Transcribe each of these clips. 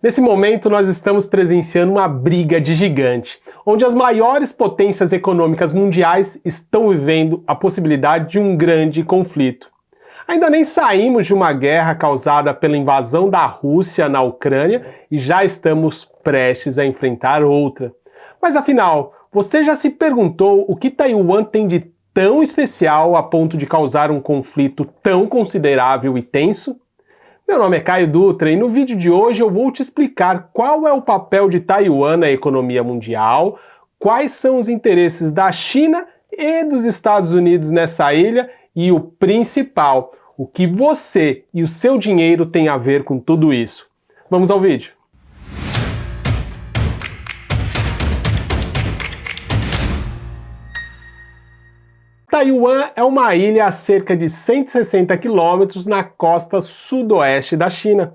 Nesse momento, nós estamos presenciando uma briga de gigante, onde as maiores potências econômicas mundiais estão vivendo a possibilidade de um grande conflito. Ainda nem saímos de uma guerra causada pela invasão da Rússia na Ucrânia e já estamos prestes a enfrentar outra. Mas afinal, você já se perguntou o que Taiwan tem de tão especial a ponto de causar um conflito tão considerável e tenso? Meu nome é Caio Dutra e no vídeo de hoje eu vou te explicar qual é o papel de Taiwan na economia mundial, quais são os interesses da China e dos Estados Unidos nessa ilha e o principal, o que você e o seu dinheiro têm a ver com tudo isso. Vamos ao vídeo. Taiwan é uma ilha a cerca de 160 quilômetros na costa sudoeste da China.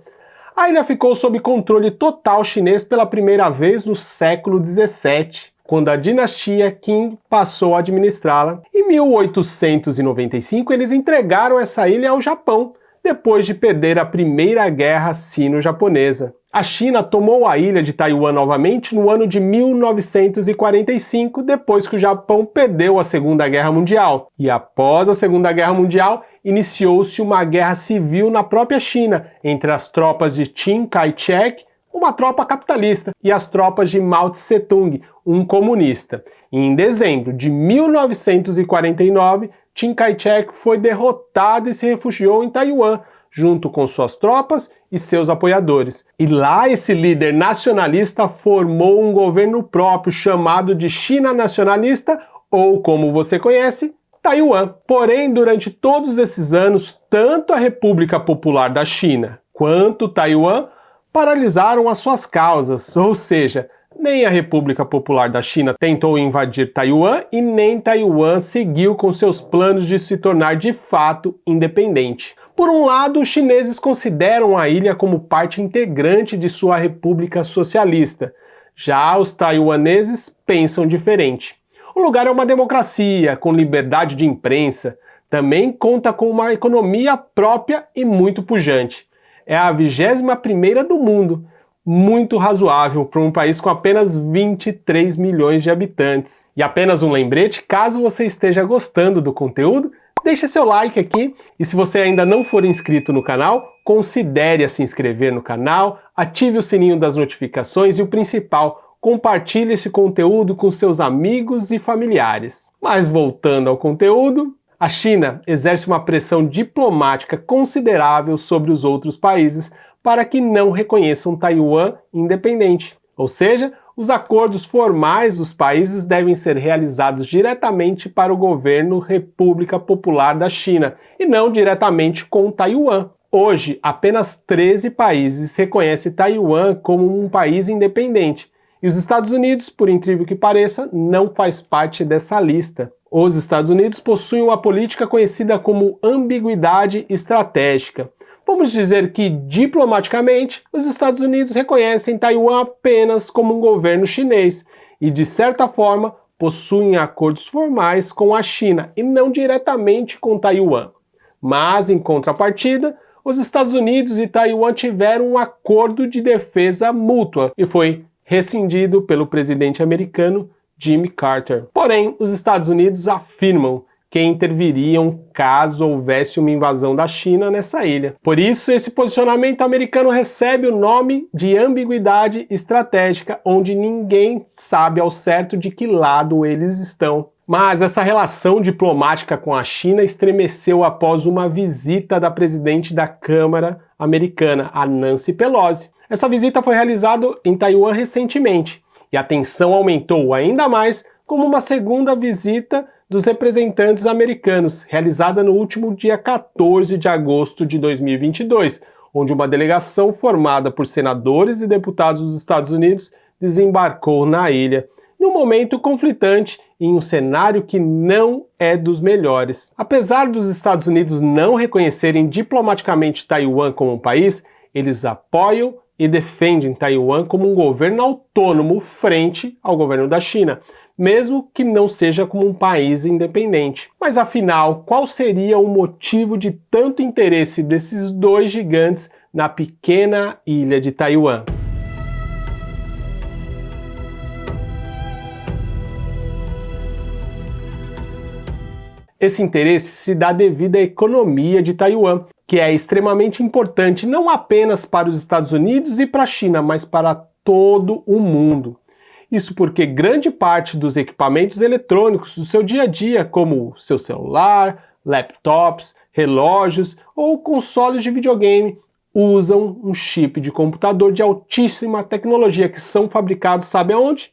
A ilha ficou sob controle total chinês pela primeira vez no século 17, quando a dinastia Qing passou a administrá-la. Em 1895, eles entregaram essa ilha ao Japão, depois de perder a Primeira Guerra Sino-Japonesa. A China tomou a ilha de Taiwan novamente no ano de 1945, depois que o Japão perdeu a Segunda Guerra Mundial. E após a Segunda Guerra Mundial, iniciou-se uma guerra civil na própria China, entre as tropas de Chiang Kai-shek, uma tropa capitalista, e as tropas de Mao Tse-tung, um comunista. E em dezembro de 1949, Chiang Kai-shek foi derrotado e se refugiou em Taiwan, junto com suas tropas e seus apoiadores. E lá esse líder nacionalista formou um governo próprio chamado de China Nacionalista, ou como você conhece, Taiwan. Porém, durante todos esses anos, tanto a República Popular da China quanto Taiwan paralisaram as suas causas, ou seja, nem a República Popular da China tentou invadir Taiwan e nem Taiwan seguiu com seus planos de se tornar de fato independente. Por um lado, os chineses consideram a ilha como parte integrante de sua república socialista. Já os taiwaneses pensam diferente. O lugar é uma democracia, com liberdade de imprensa. Também conta com uma economia própria e muito pujante. É a 21ª do mundo, muito razoável para um país com apenas 23 milhões de habitantes. E apenas um lembrete, caso você esteja gostando do conteúdo, deixe seu like aqui e se você ainda não for inscrito no canal, considere se inscrever no canal, ative o sininho das notificações e o principal, compartilhe esse conteúdo com seus amigos e familiares. Mas voltando ao conteúdo, a China exerce uma pressão diplomática considerável sobre os outros países para que não reconheçam Taiwan independente. Ou seja, os acordos formais dos países devem ser realizados diretamente para o governo República Popular da China e não diretamente com Taiwan. Hoje, apenas 13 países reconhecem Taiwan como um país independente e os Estados Unidos, por incrível que pareça, não faz parte dessa lista. Os Estados Unidos possuem uma política conhecida como ambiguidade estratégica. Vamos dizer que, diplomaticamente, os Estados Unidos reconhecem Taiwan apenas como um governo chinês e, de certa forma, possuem acordos formais com a China e não diretamente com Taiwan. Mas, em contrapartida, os Estados Unidos e Taiwan tiveram um acordo de defesa mútua e foi rescindido pelo presidente americano Jimmy Carter. Porém, os Estados Unidos afirmam que interviriam caso houvesse uma invasão da China nessa ilha. Por isso, esse posicionamento americano recebe o nome de ambiguidade estratégica, onde ninguém sabe ao certo de que lado eles estão. Mas essa relação diplomática com a China estremeceu após uma visita da presidente da Câmara americana, a Nancy Pelosi. Essa visita foi realizada em Taiwan recentemente, e a tensão aumentou ainda mais como uma segunda visita dos representantes americanos, realizada no último dia 14 de agosto de 2022, onde uma delegação formada por senadores e deputados dos Estados Unidos desembarcou na ilha, num momento conflitante e em um cenário que não é dos melhores. Apesar dos Estados Unidos não reconhecerem diplomaticamente Taiwan como um país, eles apoiam e defendem Taiwan como um governo autônomo frente ao governo da China, mesmo que não seja como um país independente. Mas afinal, qual seria o motivo de tanto interesse desses dois gigantes na pequena ilha de Taiwan? Esse interesse se dá devido à economia de Taiwan, que é extremamente importante não apenas para os Estados Unidos e para a China, mas para todo o mundo. Isso porque grande parte dos equipamentos eletrônicos do seu dia a dia, como seu celular, laptops, relógios ou consoles de videogame, usam um chip de computador de altíssima tecnologia que são fabricados, sabe aonde?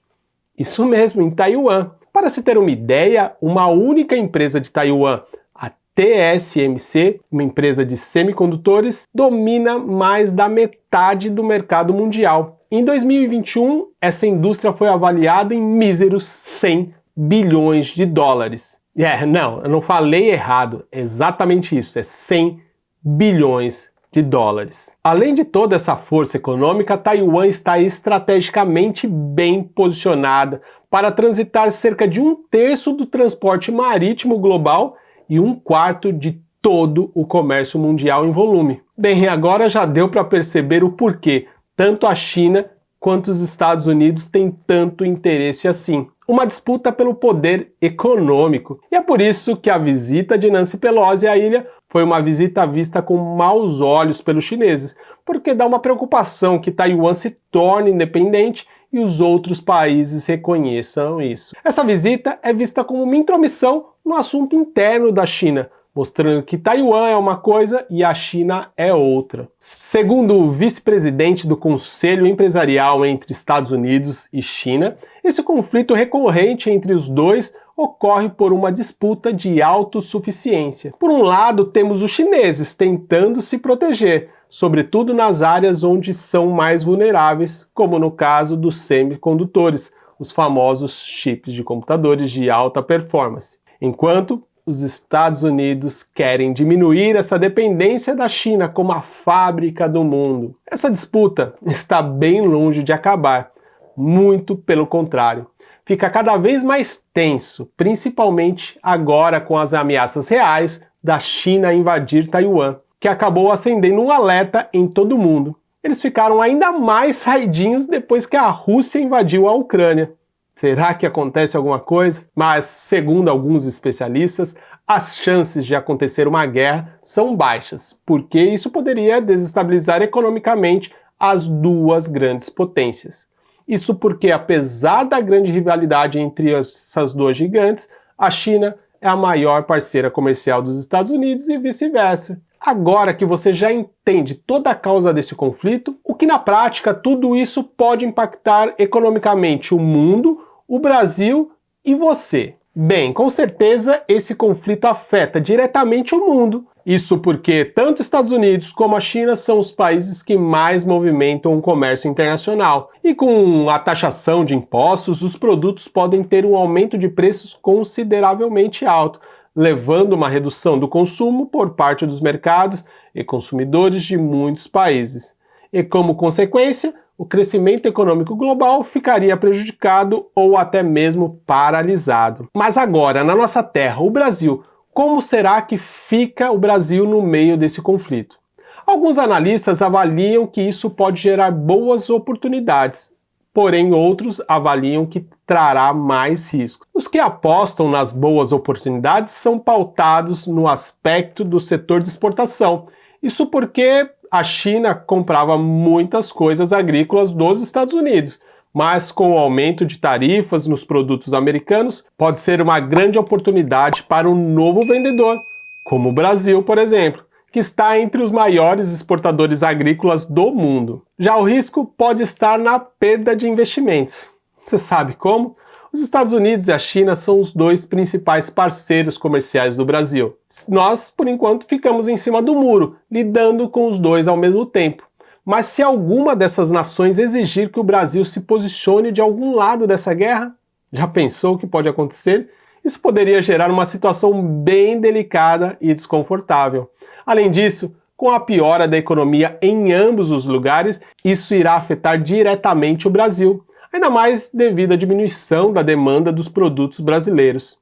Isso mesmo, em Taiwan. Para se ter uma ideia, uma única empresa de Taiwan, a TSMC, uma empresa de semicondutores, domina mais da metade do mercado mundial. Em 2021, essa indústria foi avaliada em míseros 100 bilhões de dólares. Não, eu não falei errado, é exatamente isso, é 100 bilhões de dólares. Além de toda essa força econômica, Taiwan está estrategicamente bem posicionada para transitar cerca de 1/3 do transporte marítimo global e 1/4 de todo o comércio mundial em volume. Bem, agora já deu para perceber o porquê tanto a China quanto os Estados Unidos têm tanto interesse assim. Uma disputa pelo poder econômico. E é por isso que a visita de Nancy Pelosi à ilha foi uma visita vista com maus olhos pelos chineses, porque dá uma preocupação que Taiwan se torne independente e os outros países reconheçam isso. Essa visita é vista como uma intromissão no assunto interno da China, mostrando que Taiwan é uma coisa e a China é outra. Segundo o vice-presidente do Conselho Empresarial entre Estados Unidos e China, esse conflito recorrente entre os dois ocorre por uma disputa de autossuficiência. Por um lado, temos os chineses tentando se proteger, sobretudo nas áreas onde são mais vulneráveis, como no caso dos semicondutores, os famosos chips de computadores de alta performance. Enquanto os Estados Unidos querem diminuir essa dependência da China como a fábrica do mundo. Essa disputa está bem longe de acabar, muito pelo contrário. Fica cada vez mais tenso, principalmente agora com as ameaças reais da China a invadir Taiwan, que acabou acendendo um alerta em todo o mundo. Eles ficaram ainda mais saidinhos depois que a Rússia invadiu a Ucrânia. Será que acontece alguma coisa? Mas, segundo alguns especialistas, as chances de acontecer uma guerra são baixas, porque isso poderia desestabilizar economicamente as duas grandes potências. Isso porque, apesar da grande rivalidade entre essas duas gigantes, a China é a maior parceira comercial dos Estados Unidos e vice-versa. Agora que você já entende toda a causa desse conflito, o que na prática tudo isso pode impactar economicamente o mundo, o Brasil e você? Bem, com certeza esse conflito afeta diretamente o mundo. Isso porque tanto os Estados Unidos como a China são os países que mais movimentam o comércio internacional. E com a taxação de impostos, os produtos podem ter um aumento de preços consideravelmente alto, levando uma redução do consumo por parte dos mercados e consumidores de muitos países. E como consequência, o crescimento econômico global ficaria prejudicado ou até mesmo paralisado. Mas agora, na nossa terra, o Brasil, como será que fica o Brasil no meio desse conflito? Alguns analistas avaliam que isso pode gerar boas oportunidades, porém outros avaliam que trará mais riscos. Os que apostam nas boas oportunidades são pautados no aspecto do setor de exportação. Isso porque a China comprava muitas coisas agrícolas dos Estados Unidos, mas com o aumento de tarifas nos produtos americanos, pode ser uma grande oportunidade para um novo vendedor, como o Brasil, por exemplo, que está entre os maiores exportadores agrícolas do mundo. Já o risco pode estar na perda de investimentos. Você sabe como? Os Estados Unidos e a China são os dois principais parceiros comerciais do Brasil. Nós, por enquanto, ficamos em cima do muro, lidando com os dois ao mesmo tempo. Mas se alguma dessas nações exigir que o Brasil se posicione de algum lado dessa guerra, já pensou o que pode acontecer? Isso poderia gerar uma situação bem delicada e desconfortável. Além disso, com a piora da economia em ambos os lugares, isso irá afetar diretamente o Brasil, ainda mais devido à diminuição da demanda dos produtos brasileiros.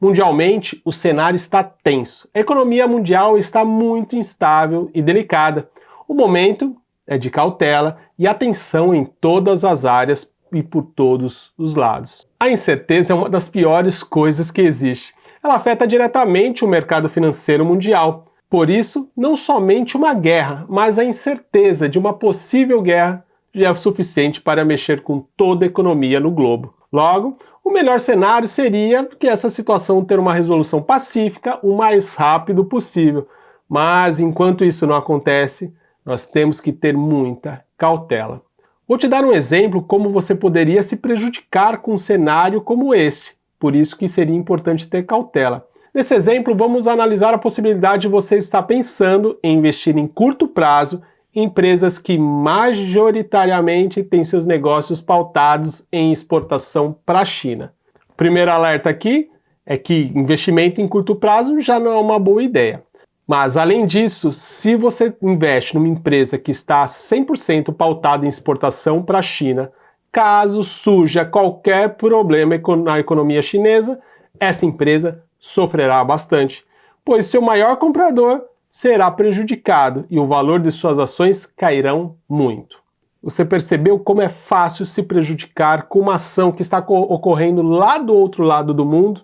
Mundialmente, o cenário está tenso. A economia mundial está muito instável e delicada. O momento é de cautela e atenção em todas as áreas e por todos os lados. A incerteza é uma das piores coisas que existe. ela afeta diretamente o mercado financeiro mundial. Por isso, não somente uma guerra, mas a incerteza de uma possível guerra já é o suficiente para mexer com toda a economia no globo. Logo, o melhor cenário seria que essa situação ter uma resolução pacífica o mais rápido possível. Mas enquanto isso não acontece, nós temos que ter muita cautela. Vou te dar um exemplo como você poderia se prejudicar com um cenário como este. Por isso que seria importante ter cautela. Nesse exemplo, vamos analisar a possibilidade de você estar pensando em investir em curto prazo em empresas que majoritariamente têm seus negócios pautados em exportação para a China. O primeiro alerta aqui é que investimento em curto prazo já não é uma boa ideia. Mas, além disso, se você investe numa empresa que está 100% pautada em exportação para a China, caso surja qualquer problema na economia chinesa, essa empresa sofrerá bastante, pois seu maior comprador será prejudicado e o valor de suas ações cairão muito. Você percebeu como é fácil se prejudicar com uma ação que está ocorrendo lá do outro lado do mundo?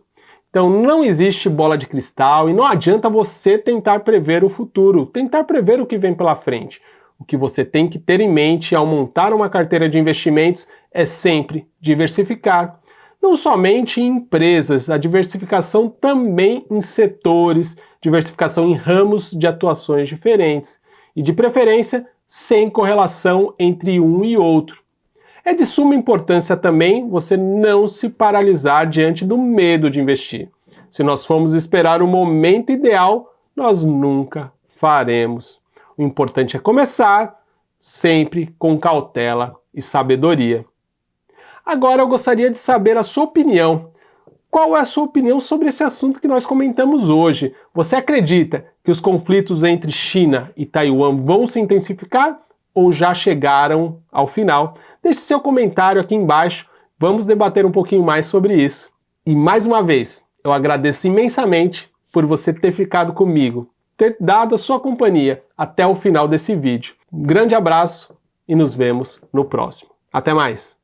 Então não existe bola de cristal e não adianta você tentar prever o futuro, tentar prever o que vem pela frente. O que você tem que ter em mente ao montar uma carteira de investimentos é sempre diversificar. Não somente em empresas, a diversificação também em setores, diversificação em ramos de atuações diferentes. E de preferência, sem correlação entre um e outro. É de suma importância também você não se paralisar diante do medo de investir. Se nós formos esperar o momento ideal, nós nunca faremos. O importante é começar, sempre com cautela e sabedoria. Agora eu gostaria de saber a sua opinião. Qual é a sua opinião sobre esse assunto que nós comentamos hoje? Você acredita que os conflitos entre China e Taiwan vão se intensificar ou já chegaram ao final? Deixe seu comentário aqui embaixo, vamos debater um pouquinho mais sobre isso. E mais uma vez, eu agradeço imensamente por você ter ficado comigo, ter dado a sua companhia até o final desse vídeo. Um grande abraço e nos vemos no próximo. Até mais!